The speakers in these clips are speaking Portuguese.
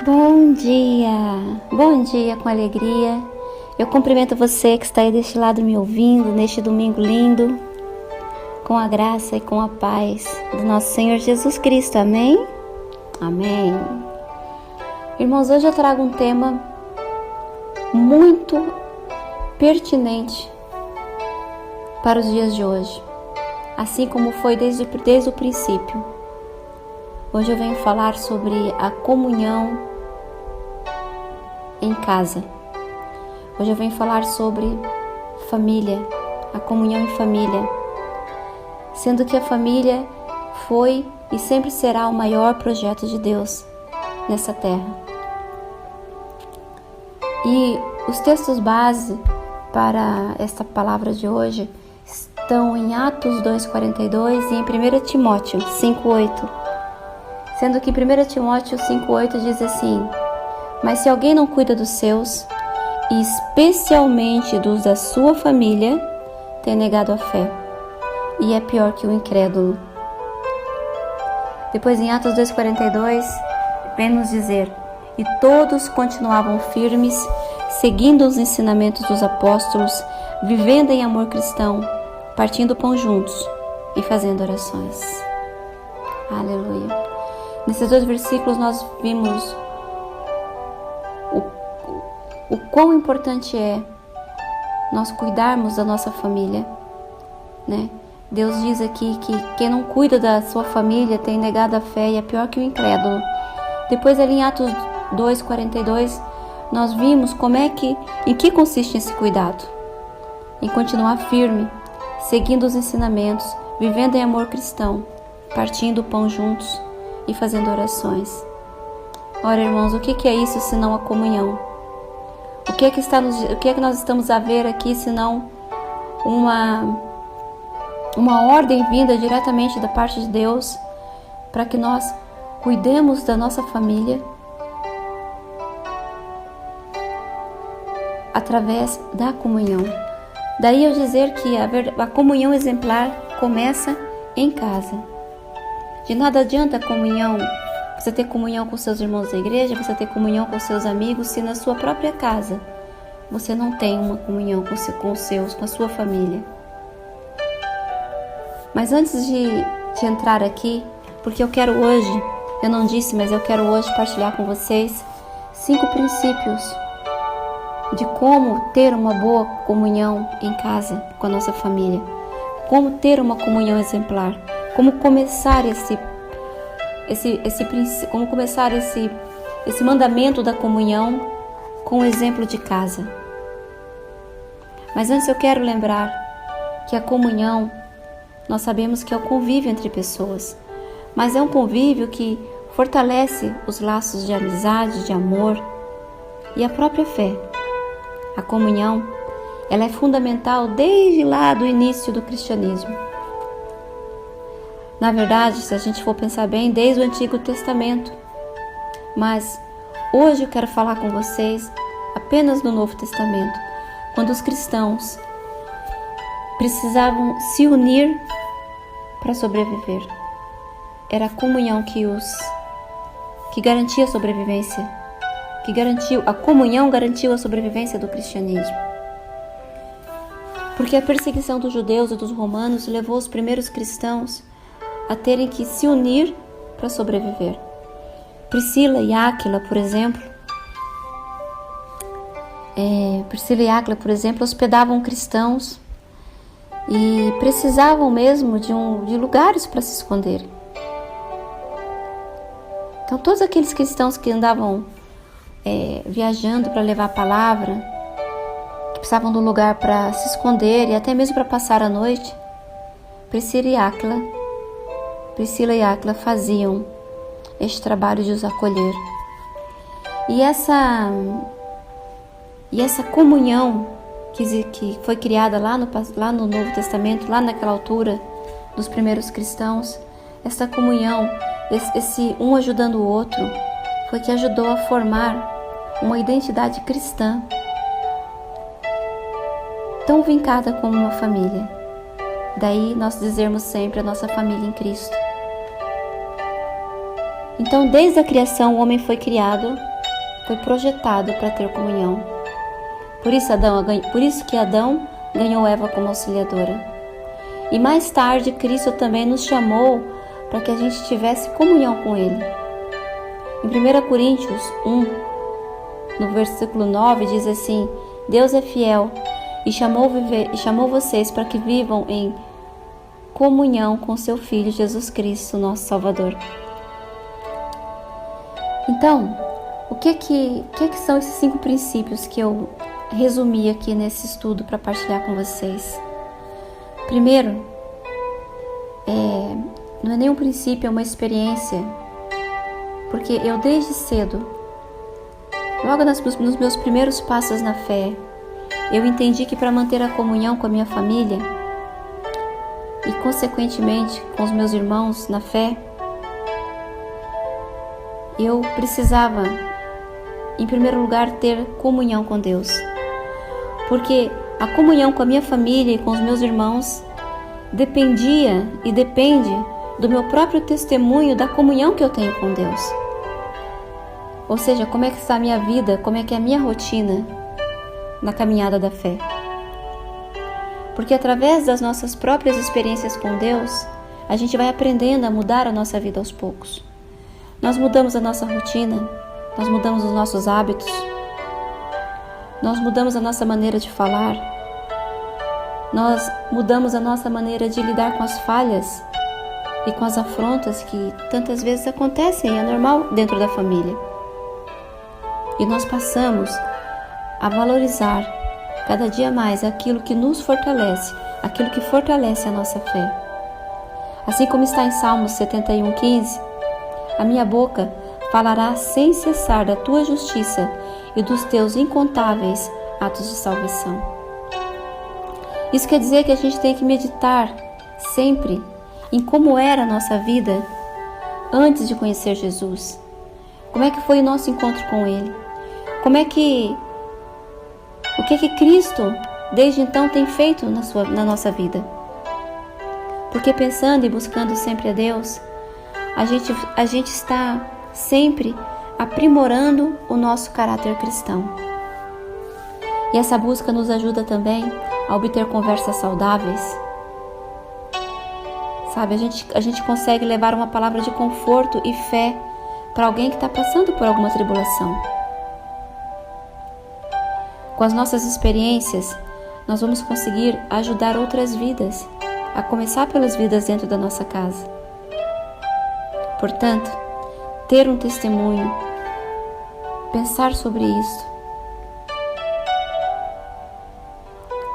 Bom dia com alegria. Eu cumprimento você que está aí deste lado me ouvindo, neste domingo lindo, com a graça e com a paz do nosso Senhor Jesus Cristo, amém? Amém. Irmãos, hoje eu trago um tema muito pertinente para os dias de hoje, assim como foi desde o princípio. Hoje eu venho falar sobre a comunhão em casa. Hoje eu venho falar sobre família, a comunhão em família, sendo que a família foi e sempre será o maior projeto de Deus nessa terra. E os textos base para esta palavra de hoje estão em Atos 2:42 e em 1 Timóteo 5:8, sendo que 1 Timóteo 5:8 diz assim: mas se alguém não cuida dos seus, e especialmente dos da sua família, tem negado a fé, e é pior que o incrédulo. Depois em Atos 2:42, vem nos dizer: e todos continuavam firmes, seguindo os ensinamentos dos apóstolos, vivendo em amor cristão, partindo pão juntos e fazendo orações. Aleluia. Nesses dois versículos nós vimos o quão importante é nós cuidarmos da nossa família, né? Deus diz aqui que quem não cuida da sua família tem negado a fé e é pior que o incrédulo. Depois ali em Atos 2:42, nós vimos em que consiste esse cuidado. Em continuar firme, seguindo os ensinamentos, vivendo em amor cristão, partindo o pão juntos e fazendo orações. Ora, irmãos, o que é isso senão a comunhão? O que é que nós estamos a ver aqui senão uma ordem vinda diretamente da parte de Deus para que nós cuidemos da nossa família através da comunhão. Daí eu dizer que a comunhão exemplar começa em casa. De nada adianta a comunhão, você ter comunhão com seus irmãos da igreja, você ter comunhão com seus amigos, se na sua própria casa você não tem uma comunhão com a sua família. Mas antes de entrar aqui, porque eu quero hoje, eu não disse, mas eu quero hoje partilhar com vocês 5 princípios de como ter uma boa comunhão em casa com a nossa família, como ter uma comunhão exemplar, como começar esse mandamento da comunhão com o exemplo de casa. Mas antes eu quero lembrar que a comunhão, nós sabemos que é o convívio entre pessoas, mas é um convívio que fortalece os laços de amizade, de amor e a própria fé. A comunhão, ela é fundamental desde lá do início do cristianismo. Na verdade, se a gente for pensar bem, desde o Antigo Testamento. Mas hoje eu quero falar com vocês apenas do Novo Testamento, quando os cristãos precisavam se unir para sobreviver. Era a comunhão que garantia a sobrevivência, a comunhão garantiu a sobrevivência do cristianismo. Porque a perseguição dos judeus e dos romanos levou os primeiros cristãos a terem que se unir para sobreviver. Priscila e Áquila, por exemplo, hospedavam cristãos e precisavam mesmo de lugares para se esconder. Então todos aqueles cristãos que andavam viajando para levar a palavra, que precisavam de um lugar para se esconder e até mesmo para passar a noite, Priscila e Áquila faziam este trabalho de os acolher. E essa comunhão que foi criada lá no Novo Testamento, lá naquela altura dos primeiros cristãos, essa comunhão, esse um ajudando o outro, foi que ajudou a formar uma identidade cristã tão vincada como uma família. Daí nós dizermos sempre a nossa família em Cristo. Então, desde a criação, o homem foi criado foi projetado para ter comunhão. Por isso que Adão ganhou Eva como auxiliadora. E mais tarde, Cristo também nos chamou para que a gente tivesse comunhão com Ele. Em 1 Coríntios 1, no versículo 9, diz assim: Deus é fiel e chamou vocês para que vivam em comunhão com seu Filho Jesus Cristo, nosso Salvador. Então, o que são esses 5 princípios que eu resumi aqui nesse estudo para partilhar com vocês? Primeiro, não é nenhum princípio, é uma experiência, porque eu desde cedo, logo nos meus primeiros passos na fé, eu entendi que para manter a comunhão com a minha família e consequentemente com os meus irmãos na fé, eu precisava, em primeiro lugar, ter comunhão com Deus. Porque a comunhão com a minha família e com os meus irmãos dependia e depende do meu próprio testemunho da comunhão que eu tenho com Deus. Ou seja, como é que está a minha vida, como é que é a minha rotina na caminhada da fé. Porque através das nossas próprias experiências com Deus, a gente vai aprendendo a mudar a nossa vida aos poucos. Nós mudamos a nossa rotina, nós mudamos os nossos hábitos, nós mudamos a nossa maneira de falar, nós mudamos a nossa maneira de lidar com as falhas e com as afrontas que tantas vezes acontecem, é normal dentro da família. E nós passamos a valorizar cada dia mais aquilo que nos fortalece, aquilo que fortalece a nossa fé. Assim como está em Salmos 71:15, a minha boca falará sem cessar da tua justiça e dos teus incontáveis atos de salvação. Isso quer dizer que a gente tem que meditar sempre em como era a nossa vida antes de conhecer Jesus. Como é que foi o nosso encontro com Ele? O que Cristo desde então tem feito na nossa vida? Porque pensando e buscando sempre a Deus, a gente está sempre aprimorando o nosso caráter cristão. E essa busca nos ajuda também a obter conversas saudáveis. Sabe, a gente consegue levar uma palavra de conforto e fé para alguém que está passando por alguma tribulação. Com as nossas experiências, nós vamos conseguir ajudar outras vidas, a começar pelas vidas dentro da nossa casa. Portanto, ter um testemunho, pensar sobre isso,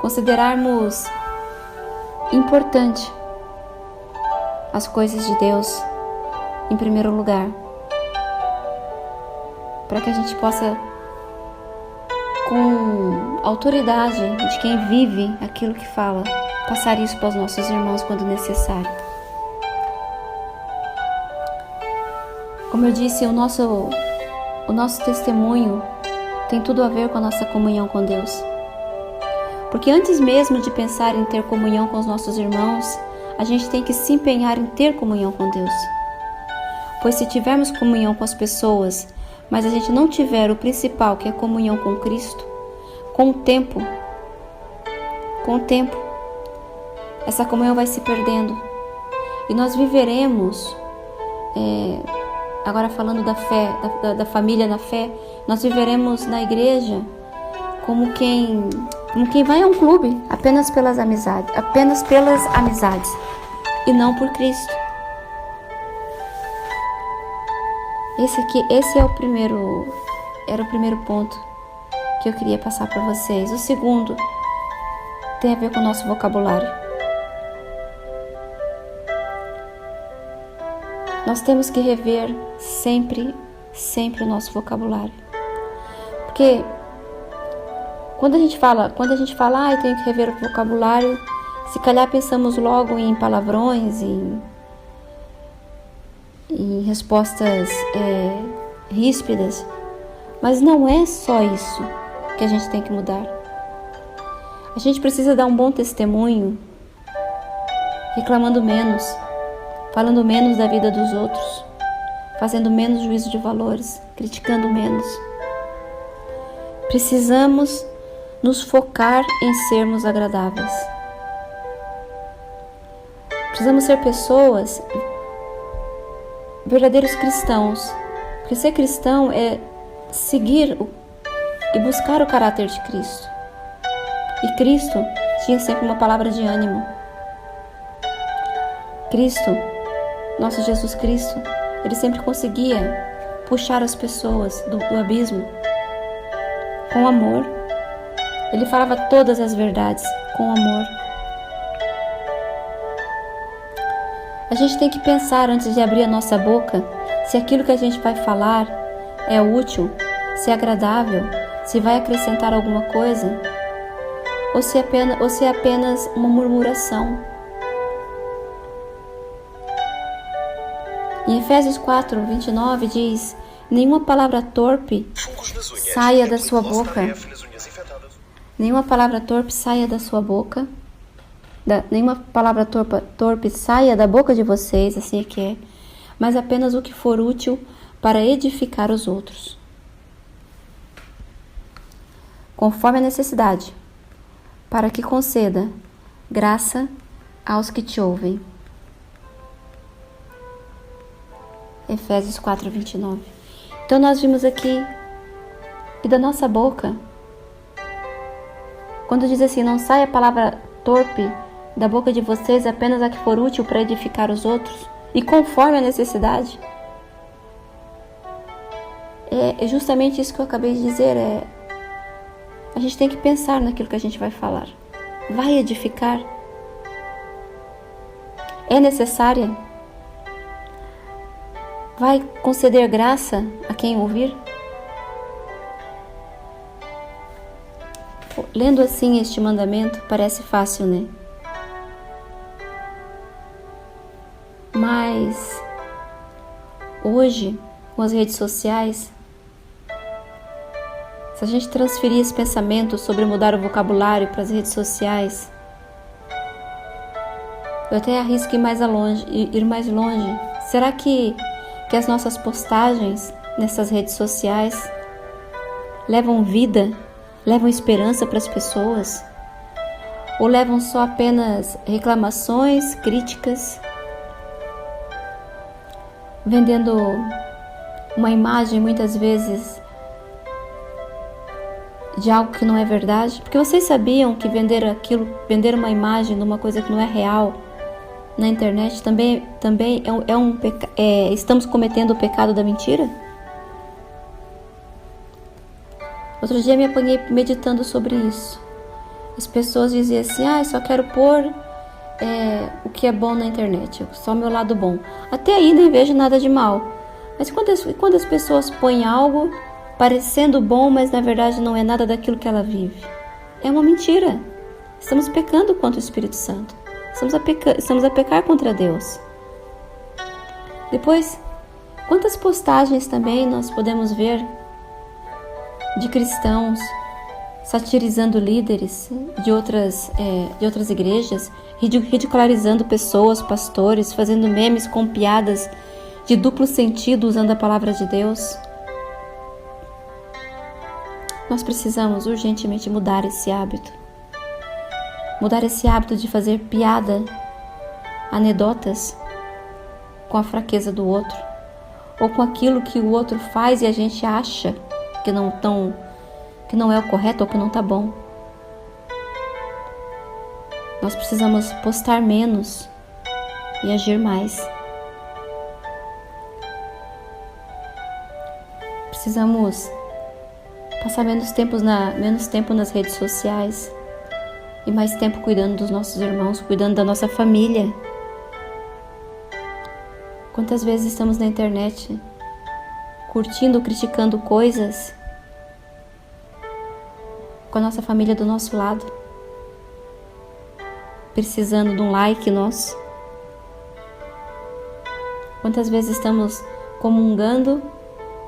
considerarmos importante as coisas de Deus em primeiro lugar, para que a gente possa, com autoridade de quem vive aquilo que fala, passar isso para os nossos irmãos quando necessário. Como eu disse, o nosso testemunho tem tudo a ver com a nossa comunhão com Deus. Porque antes mesmo de pensar em ter comunhão com os nossos irmãos, a gente tem que se empenhar em ter comunhão com Deus. Pois se tivermos comunhão com as pessoas, mas a gente não tiver o principal, que é a comunhão com Cristo, com o tempo, essa comunhão vai se perdendo. E nós viveremos, agora falando da fé, da família na fé, nós viveremos na igreja como quem vai a um clube apenas pelas amizades, e não por Cristo. Esse era o primeiro ponto que eu queria passar para vocês. O segundo tem a ver com o nosso vocabulário. Nós temos que rever sempre o nosso vocabulário. Porque quando a gente fala, eu tenho que rever o vocabulário, se calhar pensamos logo em palavrões, em respostas ríspidas, mas não é só isso que a gente tem que mudar. A gente precisa dar um bom testemunho, reclamando menos, falando menos da vida dos outros, fazendo menos juízo de valores, criticando menos. Precisamos nos focar em sermos agradáveis. Precisamos ser pessoas, verdadeiros cristãos. Porque ser cristão é seguir e buscar o caráter de Cristo. E Cristo tinha sempre uma palavra de ânimo. Cristo, nosso Jesus Cristo, ele sempre conseguia puxar as pessoas do abismo com amor. Ele falava todas as verdades com amor. A gente tem que pensar antes de abrir a nossa boca se aquilo que a gente vai falar é útil, se é agradável, se vai acrescentar alguma coisa, ou se é apenas uma murmuração. Em Efésios 4:29 diz: nenhuma palavra torpe saia da sua boca. Nenhuma palavra torpe saia da sua boca. Nenhuma palavra torpe saia da boca de vocês, assim é que é, mas apenas o que for útil para edificar os outros, conforme a necessidade, para que conceda graça aos que te ouvem. Efésios 4:29. Então nós vimos aqui que da nossa boca, quando diz assim, não saia a palavra torpe da boca de vocês, apenas a que for útil para edificar os outros, e conforme a necessidade, é justamente isso que eu acabei de dizer. A gente tem que pensar naquilo que a gente vai falar. Vai edificar? É necessária? Vai conceder graça a quem ouvir? Lendo assim este mandamento parece fácil, né? Mas hoje, com as redes sociais, se a gente transferir esse pensamento sobre mudar o vocabulário para as redes sociais, eu até arrisco ir mais longe. Será que as nossas postagens nessas redes sociais levam vida, levam esperança para as pessoas? Ou levam só apenas reclamações, críticas, vendendo uma imagem muitas vezes de algo que não é verdade? Porque vocês sabiam que vender uma imagem de uma coisa que não é real na internet também estamos cometendo o pecado da mentira? Outro dia me apanhei meditando sobre isso. As pessoas diziam assim, só quero pôr o que é bom na internet, só o meu lado bom. Até aí nem vejo nada de mal. Mas quando as pessoas põem algo parecendo bom, mas na verdade não é nada daquilo que ela vive, é uma mentira. Estamos pecando contra o Espírito Santo. Estamos a pecar contra Deus. Depois, quantas postagens também nós podemos ver de cristãos satirizando líderes de outras igrejas, ridicularizando pessoas, pastores, fazendo memes com piadas de duplo sentido usando a palavra de Deus. Nós precisamos urgentemente mudar esse hábito. Mudar esse hábito de fazer piada, anedotas com a fraqueza do outro, ou com aquilo que o outro faz e a gente acha que não é o correto ou que não está bom. Nós precisamos postar menos e agir mais. Precisamos passar menos tempo nas redes sociais e mais tempo cuidando dos nossos irmãos, cuidando da nossa família. Quantas vezes estamos na internet curtindo, criticando coisas com a nossa família do nosso lado, precisando de um like nosso? Quantas vezes estamos comungando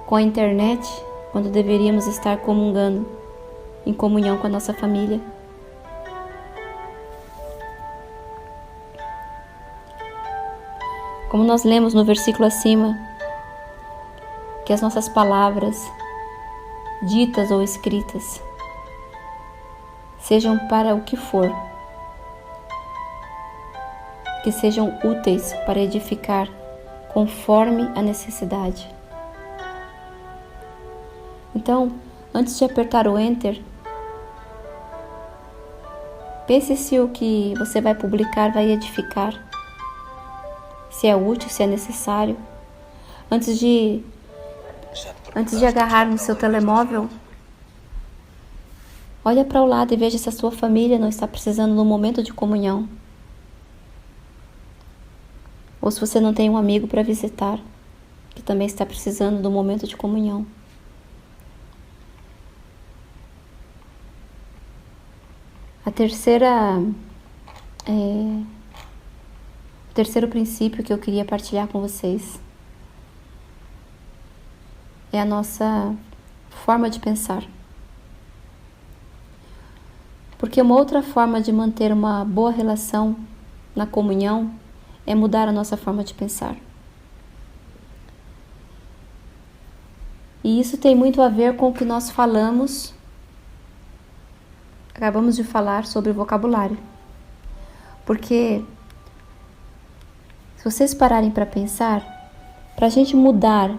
com a internet quando deveríamos estar comungando em comunhão com a nossa família? Como nós lemos no versículo acima, que as nossas palavras ditas ou escritas, sejam para o que for, que sejam úteis para edificar conforme a necessidade. Então, antes de apertar o Enter, pense se o que você vai publicar vai edificar, se é útil, se é necessário. Antes de agarrar no seu telemóvel, olha para o lado e veja se a sua família não está precisando de um momento de comunhão. Ou se você não tem um amigo para visitar, que também está precisando de um momento de comunhão. O terceiro princípio que eu queria partilhar com vocês é a nossa forma de pensar. Porque uma outra forma de manter uma boa relação na comunhão é mudar a nossa forma de pensar. E isso tem muito a ver com o que nós falamos. Acabamos de falar sobre o vocabulário. Porque se vocês pararem para pensar, para a gente mudar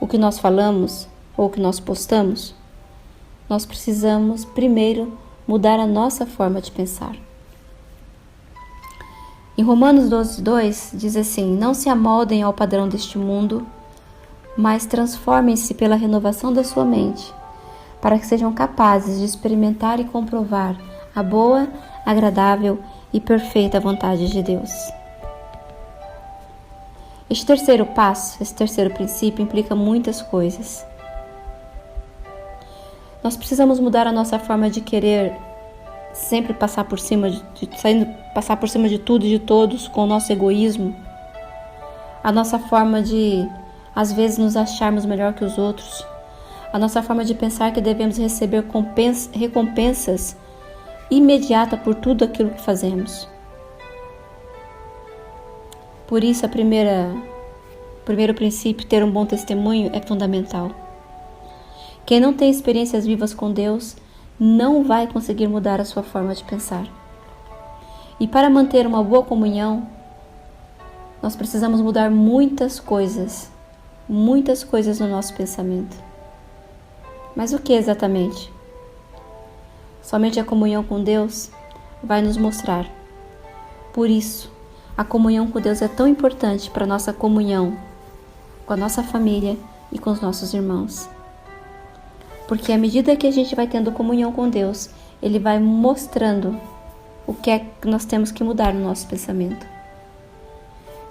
o que nós falamos ou o que nós postamos, nós precisamos primeiro mudar a nossa forma de pensar. Em Romanos 12:2 diz assim: não se amoldem ao padrão deste mundo, mas transformem-se pela renovação da sua mente, para que sejam capazes de experimentar e comprovar a boa, agradável e perfeita vontade de Deus. Este terceiro passo, esse terceiro princípio implica muitas coisas. Nós precisamos mudar a nossa forma de querer sempre passar por cima de tudo e de todos com o nosso egoísmo. A nossa forma de, às vezes, nos acharmos melhor que os outros. A nossa forma de pensar que devemos receber recompensas imediatas por tudo aquilo que fazemos. Por isso, o primeiro princípio, ter um bom testemunho, é fundamental. Quem não tem experiências vivas com Deus não vai conseguir mudar a sua forma de pensar. E para manter uma boa comunhão, nós precisamos mudar muitas coisas no nosso pensamento. Mas o que exatamente? Somente a comunhão com Deus vai nos mostrar. Por isso, a comunhão com Deus é tão importante para a nossa comunhão com a nossa família e com os nossos irmãos. Porque à medida que a gente vai tendo comunhão com Deus, Ele vai mostrando o que é que nós temos que mudar no nosso pensamento.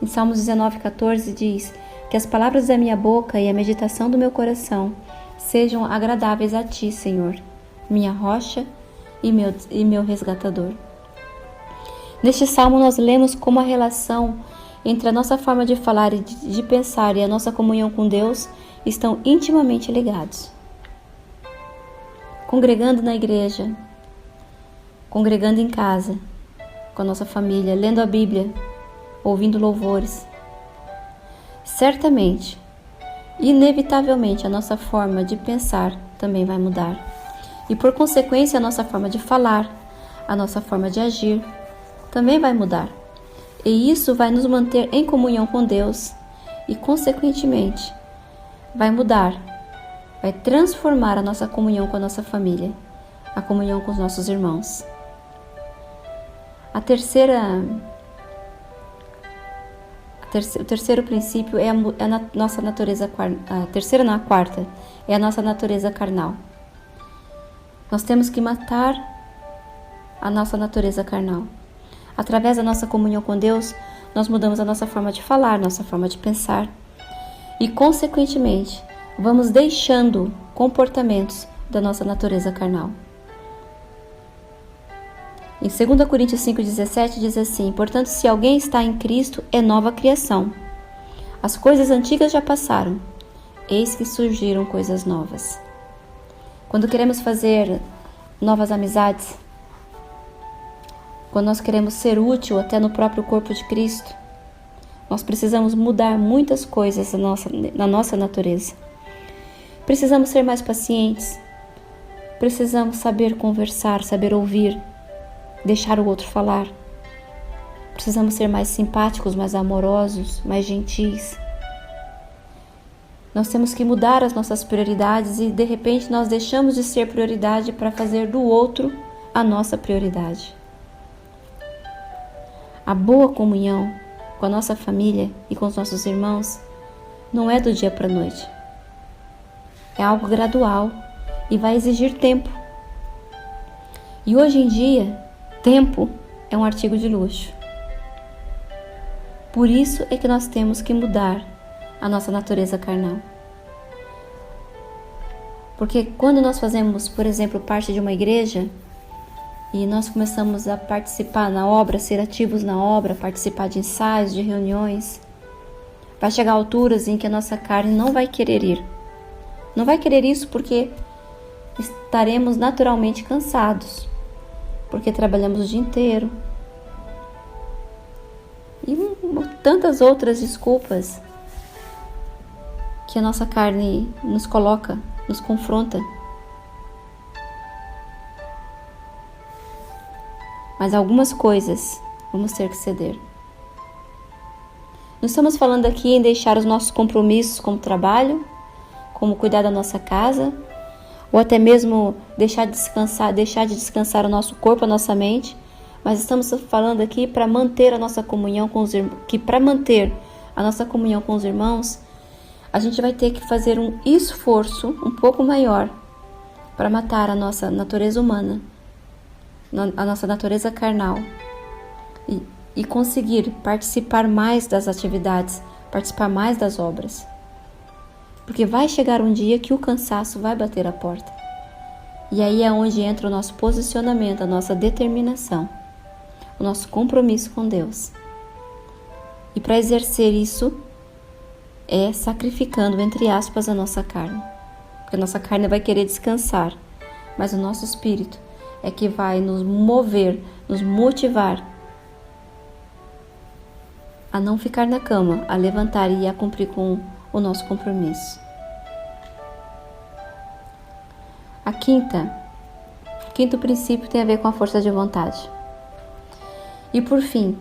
Em Salmos 19:14 diz que as palavras da minha boca e a meditação do meu coração sejam agradáveis a Ti, Senhor, minha rocha e meu resgatador. Neste salmo nós lemos como a relação entre a nossa forma de falar e de pensar e a nossa comunhão com Deus estão intimamente ligados. Congregando na igreja, congregando em casa, com a nossa família, lendo a Bíblia, ouvindo louvores. Certamente, inevitavelmente, a nossa forma de pensar também vai mudar. E por consequência, a nossa forma de falar, a nossa forma de agir, também vai mudar. E isso vai nos manter em comunhão com Deus e, consequentemente, vai mudar, vai transformar a nossa comunhão com a nossa família, a comunhão com os nossos irmãos. O terceiro princípio é a nossa natureza, a quarta, é a nossa natureza carnal. Nós temos que matar a nossa natureza carnal. Através da nossa comunhão com Deus, nós mudamos a nossa forma de falar, nossa forma de pensar. E, consequentemente, vamos deixando comportamentos da nossa natureza carnal. Em 2 Coríntios 5,17 diz assim: portanto, se alguém está em Cristo, é nova criação. As coisas antigas já passaram, eis que surgiram coisas novas. Quando queremos fazer novas amizades, quando nós queremos ser útil até no próprio corpo de Cristo, nós precisamos mudar muitas coisas na nossa natureza. Precisamos ser mais pacientes. Precisamos saber conversar, saber ouvir, deixar o outro falar. Precisamos ser mais simpáticos, mais amorosos, mais gentis. Nós temos que mudar as nossas prioridades e, de repente, nós deixamos de ser prioridade para fazer do outro a nossa prioridade. A boa comunhão com a nossa família e com os nossos irmãos não é do dia para a noite. É algo gradual e vai exigir tempo. E hoje em dia, tempo é um artigo de luxo. Por isso é que nós temos que mudar a nossa natureza carnal. Porque quando nós fazemos, por exemplo, parte de uma igreja e nós começamos a participar na obra, ser ativos na obra, participar de ensaios, de reuniões, vai chegar alturas em que a nossa carne não vai querer ir. Não vai querer isso porque estaremos naturalmente cansados, porque trabalhamos o dia inteiro. E tantas outras desculpas que a nossa carne nos coloca, nos confronta. Mas algumas coisas vamos ter que ceder. Não estamos falando aqui em deixar os nossos compromissos como trabalho, como cuidar da nossa casa, ou até mesmo deixar de descansar o nosso corpo, a nossa mente, mas estamos falando aqui para manter a nossa comunhão com os irmãos, que para manter a nossa comunhão com os irmãos, a gente vai ter que fazer um esforço um pouco maior para matar a nossa natureza humana, a nossa natureza carnal e conseguir participar mais das atividades, participar mais das obras. Porque vai chegar um dia que o cansaço vai bater a porta. E aí é onde entra o nosso posicionamento, a nossa determinação, o nosso compromisso com Deus. E para exercer isso é sacrificando, entre aspas, a nossa carne. Porque a nossa carne vai querer descansar, mas o nosso espírito é que vai nos mover, nos motivar a não ficar na cama, a levantar e a cumprir com o nosso compromisso. O quinto princípio tem a ver com a força de vontade. E por fim,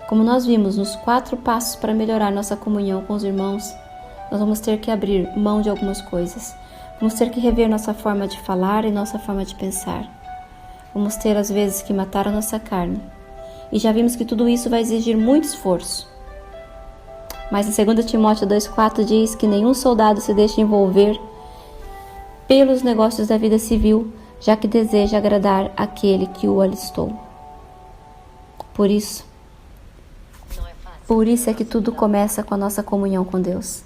como nós vimos nos 4 passos para melhorar nossa comunhão com os irmãos, nós vamos ter que abrir mão de algumas coisas. Vamos ter que rever nossa forma de falar e nossa forma de pensar. Vamos ter às vezes que matar a nossa carne. E já vimos que tudo isso vai exigir muito esforço. Mas em 2 Timóteo 2,4 diz que nenhum soldado se deixa envolver pelos negócios da vida civil, já que deseja agradar aquele que o alistou. Por isso é que tudo começa com a nossa comunhão com Deus.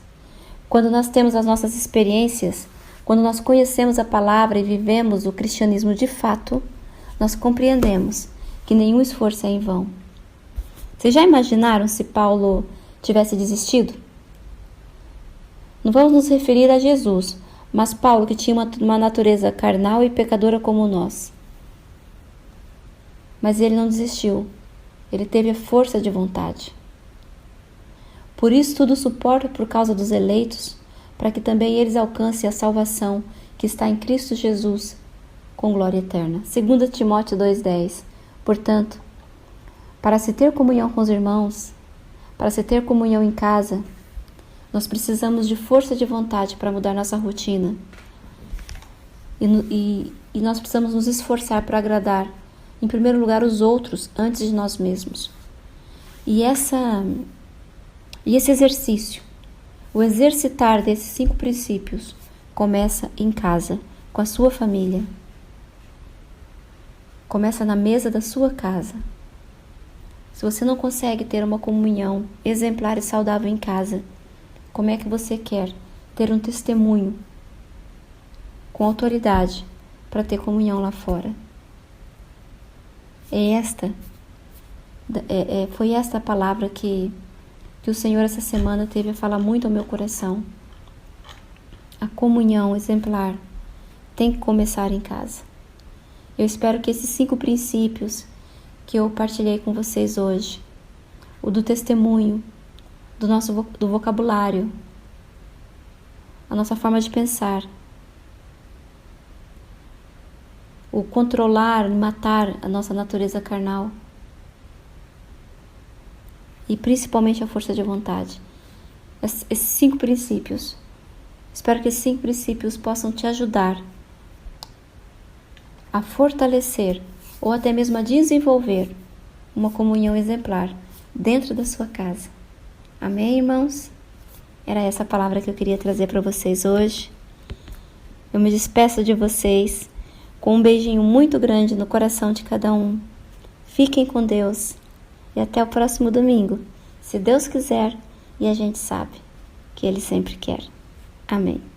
Quando nós temos as nossas experiências, quando nós conhecemos a palavra e vivemos o cristianismo de fato, nós compreendemos que nenhum esforço é em vão. Vocês já imaginaram se Paulo tivesse desistido? Não vamos nos referir a Jesus, mas Paulo, que tinha uma natureza carnal e pecadora como nós. Mas ele não desistiu. Ele teve a força de vontade. Por isso tudo suporta por causa dos eleitos, para que também eles alcancem a salvação que está em Cristo Jesus, com glória eterna. 2 Timóteo 2,10. Portanto, para se ter comunhão com os irmãos, para se ter comunhão em casa, nós precisamos de força de vontade para mudar nossa rotina. E nós precisamos nos esforçar para agradar, em primeiro lugar, os outros antes de nós mesmos. E esse exercício, o exercitar desses 5 princípios, começa em casa, com a sua família. Começa na mesa da sua casa. Se você não consegue ter uma comunhão exemplar e saudável em casa, como é que você quer ter um testemunho com autoridade para ter comunhão lá fora? Foi esta a palavra que o Senhor essa semana teve a falar muito ao meu coração. A comunhão exemplar tem que começar em casa. Eu espero que esses 5 princípios que eu partilhei com vocês hoje, o do testemunho, do vocabulário, a nossa forma de pensar, o controlar, matar a nossa natureza carnal e principalmente a força de vontade. Esses 5 princípios. Espero que esses 5 princípios possam te ajudar a fortalecer ou até mesmo a desenvolver uma comunhão exemplar dentro da sua casa. Amém, irmãos? Era essa palavra que eu queria trazer para vocês hoje. Eu me despeço de vocês com um beijinho muito grande no coração de cada um. Fiquem com Deus e até o próximo domingo, se Deus quiser e a gente sabe que Ele sempre quer. Amém.